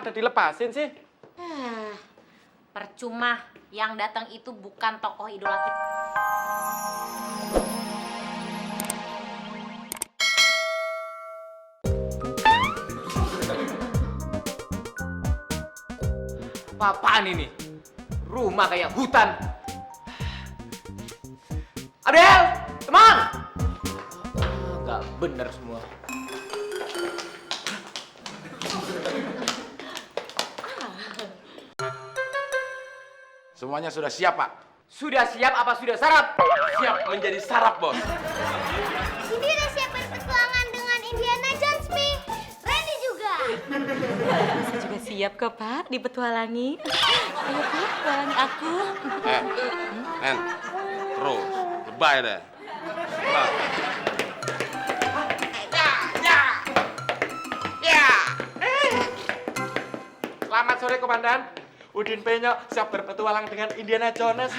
pada dilepasin sih? Percuma, yang datang itu bukan tokoh idola kita. Apaan ini? Rumah kayak hutan. Adel, teman. Gak bener semua. Semuanya sudah siap, Pak? Sudah siap apa sudah sarap? Siap menjadi sarap, Bos. Cindy udah siap berpetualangan dengan Indiana Jones, Mi. Randy juga. Saya juga siap kok, Pak, dipetualangi. Ayo, Pak, petualangi aku. Nen, terus, lebay deh. Nah. Selamat sore, Komandan. Udin Penyok siap berpetualang dengan Indiana Jones.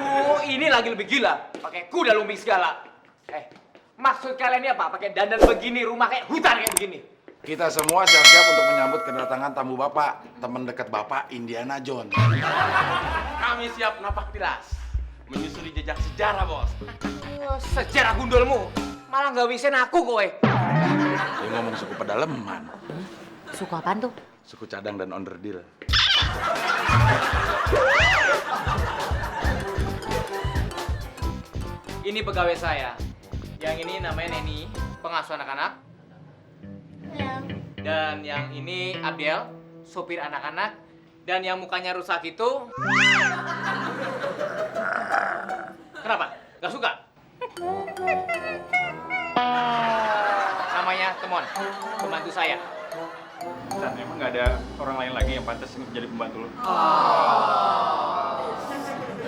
Oh, ini lagi lebih gila. Pakai kuda lumping segala. Maksud kalian ini apa? Pakai dandan begini, rumah kayak hutan kayak begini. Kita semua siap-siap untuk menyambut kedatangan tamu Bapak, teman dekat Bapak, Indiana Jones. Kami siap napak tilas, menyusuri jejak sejarah, Bos. Sejarah gundulmu. Malah nggak wisin aku kowe. Dia ngomong suku pedaleman, Suku apaan tuh? suku cadang dan onderdil. Ini pegawai saya. Yang ini namanya Neni, pengasuh anak-anak. Dan yang ini Abdel, sopir anak-anak. Dan yang mukanya rusak itu... Kenapa? Gak suka? Namanya Temon, pembantu saya. Dan emang nggak ada orang lain lagi yang pantas untuk jadi pembantu lo?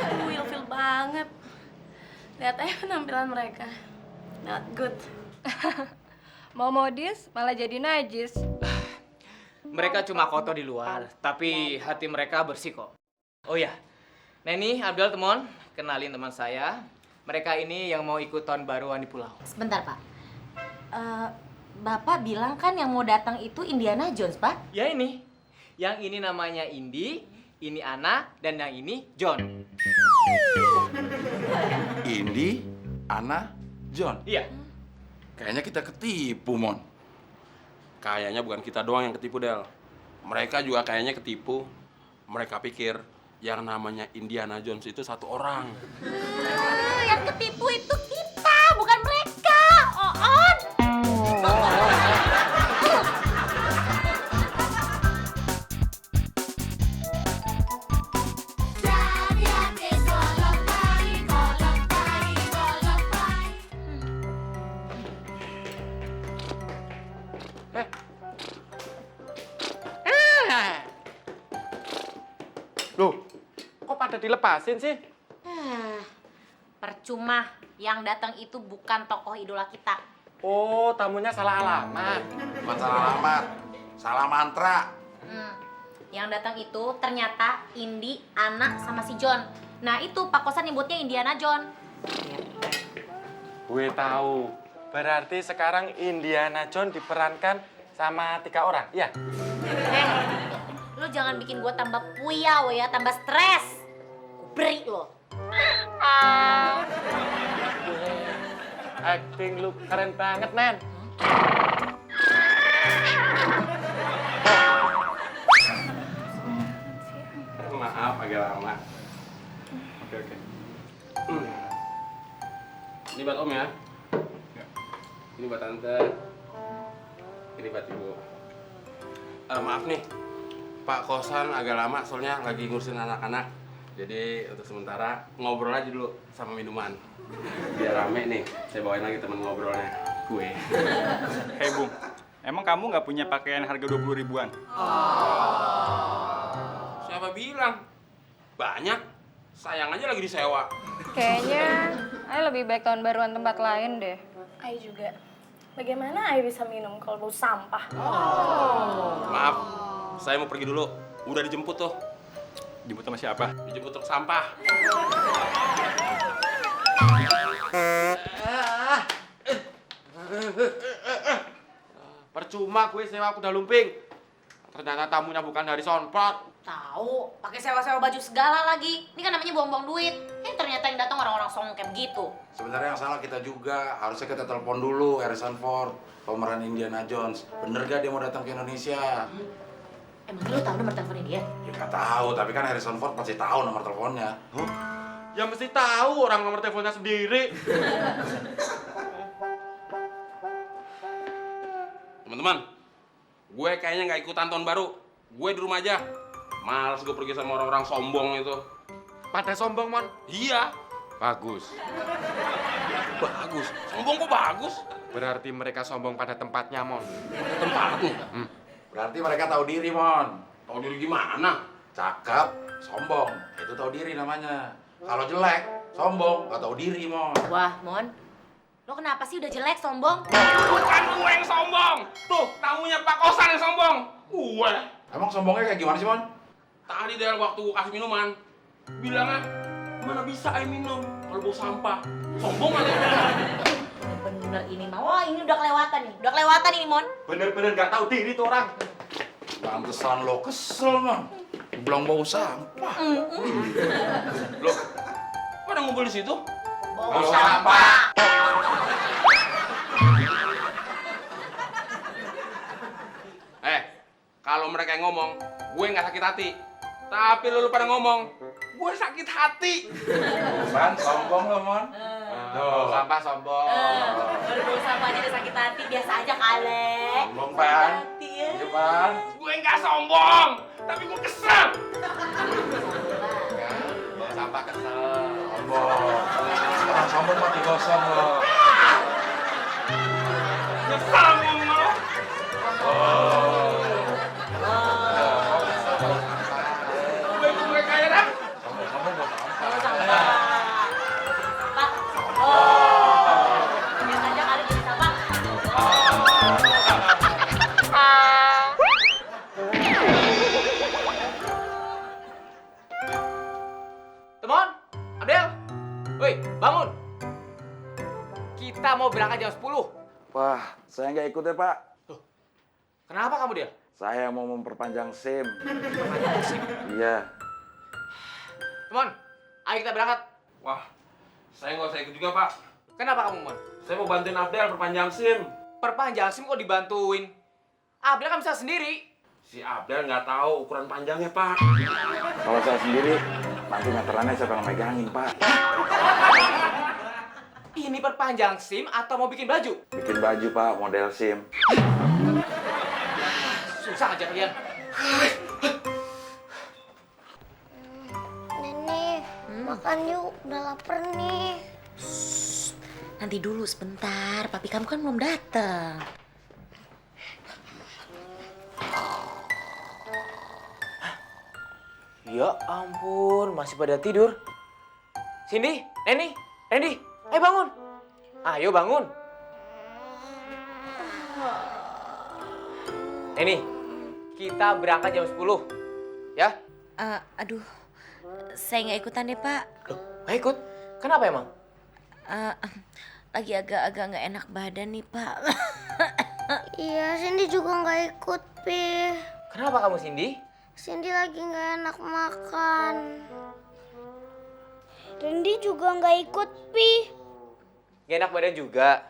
Aduh, ilfil banget. Lihat aja penampilan mereka. Not good. Mau modis, malah jadi najis. Mereka cuma kotor di luar, tapi hati mereka bersih kok. Oh ya, Neni, Abdel, Temon, kenalin teman saya. Mereka ini yang mau ikut tahun baruan di pulau. Sebentar, Pak. Bapak bilang kan yang mau datang itu Indiana Jones, Pak? Ya ini. Yang ini namanya Indi, ini Ana, dan yang ini John. Indi, Ana, John. Iya. Kayaknya kita ketipu, Mon. Kayaknya bukan kita doang yang ketipu, Del. Mereka juga kayaknya ketipu. Mereka pikir yang namanya Indiana Jones itu satu orang. Yang ketipu itu kita, bukan mereka. On. Loh, kok pada dilepasin sih? Percuma, yang datang itu bukan tokoh idola kita. Oh, tamunya salah alamat. Bukan salah alamat, salah mantra. Yang datang itu ternyata Indi, Ana, sama si John. Nah itu Pak Kosan nyebutnya Indiana Jones. Gue tahu. Berarti sekarang Indiana Jones diperankan sama 3 orang, iya? Lo jangan bikin gue tambah puyau ya, tambah stres. Beri lo. Acting lu keren banget, Nen. Maaf, agak lama. Oke. Ini buat Om ya. Ini buat Tante. Ini buat Ibu. Maaf nih, Pak Kosan agak lama soalnya lagi ngurusin anak-anak. Jadi untuk sementara ngobrol aja dulu sama minuman. Biar rame nih, saya bawain lagi temen ngobrolnya. Gue. Hei Bung, emang kamu nggak punya pakaian harga 20 ribuan? Siapa bilang? Banyak. Sayang aja lagi disewa. Kayaknya Ay lebih baik tahun baruan tempat lain deh. Ay juga. Bagaimana Ay bisa minum kalau bau sampah? Maaf, saya mau pergi dulu. Udah dijemput tuh. Jemput sama siapa? Dijemput truk sampah. Percuma gue sewa kuda lumping. Ternyata tamunya bukan dari Sonport. Tahu, pakai sewa-sewa baju segala lagi. Ini kan namanya buang-buang duit. Ternyata yang datang orang-orang songong kayak begitu. Sebenarnya yang salah kita juga. Harusnya kita telepon dulu Harrison Ford, pemeran Indiana Jones. Bener gak dia mau datang ke Indonesia? Emang lu tahu nomor teleponnya dia? Ya nggak tahu, tapi kan Harrison Ford pasti tahu nomor teleponnya. Ya mesti tahu orang nomor teleponnya sendiri. Teman-teman, gue kayaknya nggak ikutan tahun baru. Gue di rumah aja. Males gue pergi sama orang-orang sombong itu. Pada sombong, Mon. Iya. Bagus. Bagus. Sombong kok bagus? Berarti mereka sombong pada tempatnya, Mon. Tempatnya. Berarti mereka tahu diri, Mon. Tahu diri gimana? Cakep, sombong. Itu tahu diri namanya. Kalau jelek, sombong, nggak tahu diri, Mon. Wah, Mon. Lo kenapa sih udah jelek, sombong? Bukan gue yang sombong. Tuh, tamunya Pak Kosan yang sombong. Gue. Emang sombongnya kayak gimana sih, Mon? Tadi dari waktu gue kasih minuman, bilangnya, mana bisa air minum kalau bau sampah. Sombong aja. Bener ini mah. Wah, ini udah kelewatan nih. Udah kelewatan ini, Mon. Bener-bener nggak tahu diri tuh orang. Pantesan lo kesel, Mon. Belum bau sampah. Loh, pada ngumpul di situ? Bau sampah. Kalau mereka yang ngomong, gue nggak sakit hati. Tapi lu pada ngomong, gue sakit hati. Ban, sombong lo, Mon. Tuh, sampah sombong. Baru bau sampah aja udah sakit hati. Biasa aja kali. Sombong, Ban. Hati ya. Iya, Ban. Gue nggak sombong, tapi gue kesel. Bawa sampah kesel. Sombong. Orang sombong mati gosong lo. Kesel ngomong lo. Gue kayak dah. Sombong bawa sampah. Bau sampah. Pak. Oh. Biasa aja kali jadi sampah. Temon, Abdel, woi bangun. Kita mau berangkat jam 10. Wah, saya nggak ikut ya, Pak. Kenapa kamu, Del? Saya mau memperpanjang SIM. Perpanjang SIM. Iya. Temon, ayo kita berangkat. Wah, saya nggak usah ikut juga, Pak. Kenapa kamu, Mon? Saya mau bantuin Abdel perpanjang SIM. Perpanjang SIM kok dibantuin? Abdel kan bisa sendiri. Si Abdel nggak tahu ukuran panjangnya, Pak. Kalau saya sendiri, nanti meterannya siapa yang megangin, Pak? Ini perpanjang SIM atau mau bikin baju? Bikin baju, Pak, model SIM. Susah aja kalian. Nenek, makan yuk. Udah lapar nih. Nanti dulu sebentar. Papi kamu kan belum datang. Ya ampun, masih pada tidur. Cindy, Neni, Randy, ayo bangun. Ayo bangun. Neni, kita berangkat jam 10. Ya? Aduh, saya nggak ikutan deh, Pak. Loh, nggak ikut? Kenapa emang? Lagi agak-agak nggak enak badan nih, Pak. Iya, Cindy juga nggak ikut, Pi. Kenapa kamu, Cindy? Cindy lagi nggak enak makan. Randy juga nggak ikut, Pi. Gak enak badan juga.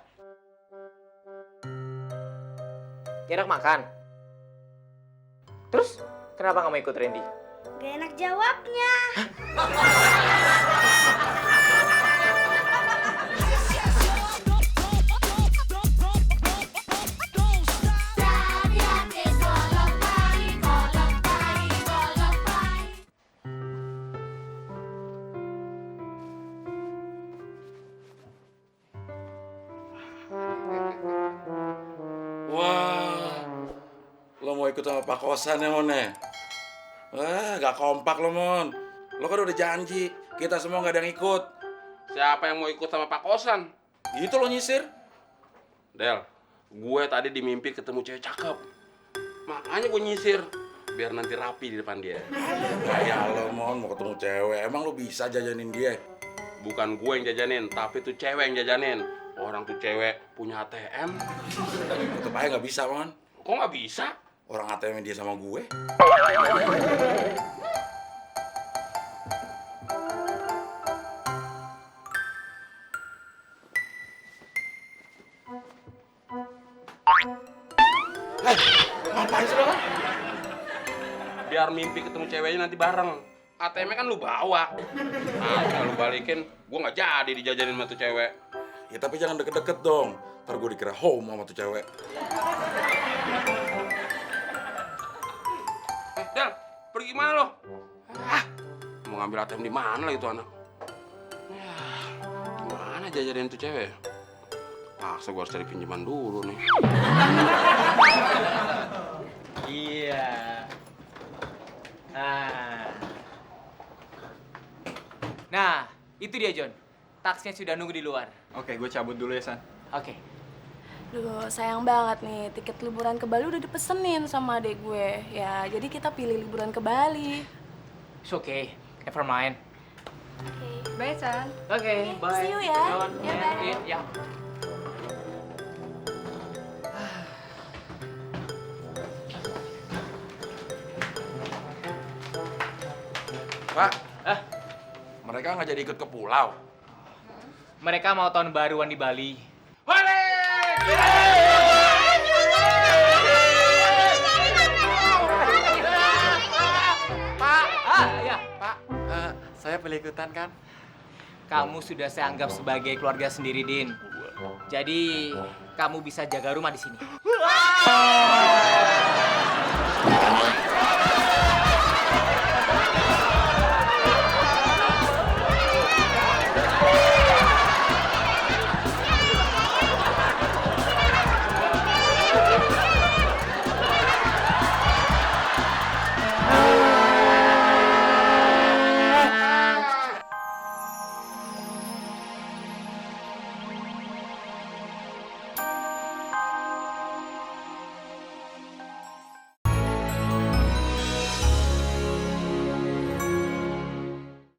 Gak enak makan. Terus, kenapa kamu ikut Randy? Gak enak jawabnya. Wah, lo mau ikut sama Pak Kosan ya, Mon? Wah, gak kompak lo, Mon. Lo kan udah janji, kita semua gak ada yang ikut. Siapa yang mau ikut sama Pak Kosan? Gitu lo nyisir. Del, gue tadi di mimpi ketemu cewek cakep. Makanya gue nyisir, biar nanti rapi di depan dia. Kayak lo, Mon, mau ketemu cewek. Emang lo bisa jajanin dia? Bukan gue yang jajanin, tapi tuh cewek yang jajanin. Orang tuh cewek punya ATM. Tetep aja gak bisa, Mon. Kok nggak bisa? Orang ATM dia sama gue. Ngapain sih lo? Biar mimpi ketemu ceweknya nanti bareng. ATM-nya kan lu bawa. Nah, kalau lu balikin, gua nggak jadi dijajanin sama tuh cewek. Ya tapi jangan deket-deket dong. Ntar gue dikira home sama tuh cewek. Del, pergi mana lo? Ah, mau ngambil ATM di mana lah itu anak? Ya, gimana jajanin tuh cewek? Paksa gua harus cari pinjaman dulu nih. Iya. Nah, itu dia John. Taksinya sudah nunggu di luar. Oke, gue cabut dulu ya, San. Oke. Duh, sayang banget nih, tiket liburan ke Bali udah dipesenin sama adik gue. Ya, jadi kita pilih liburan ke Bali. It's okay. Never mind. Bye, San. Oke, bye. see you ya. John, Ya, bye. Ya. Pak, Ah, mereka nggak jadi ikut ke pulau. mereka mau tahun baruan di Bali. Pak, Ya. Pak, saya boleh ikutan kan? Kamu sudah saya anggap sebagai keluarga sendiri, Din. Jadi, kamu bisa jaga rumah di sini.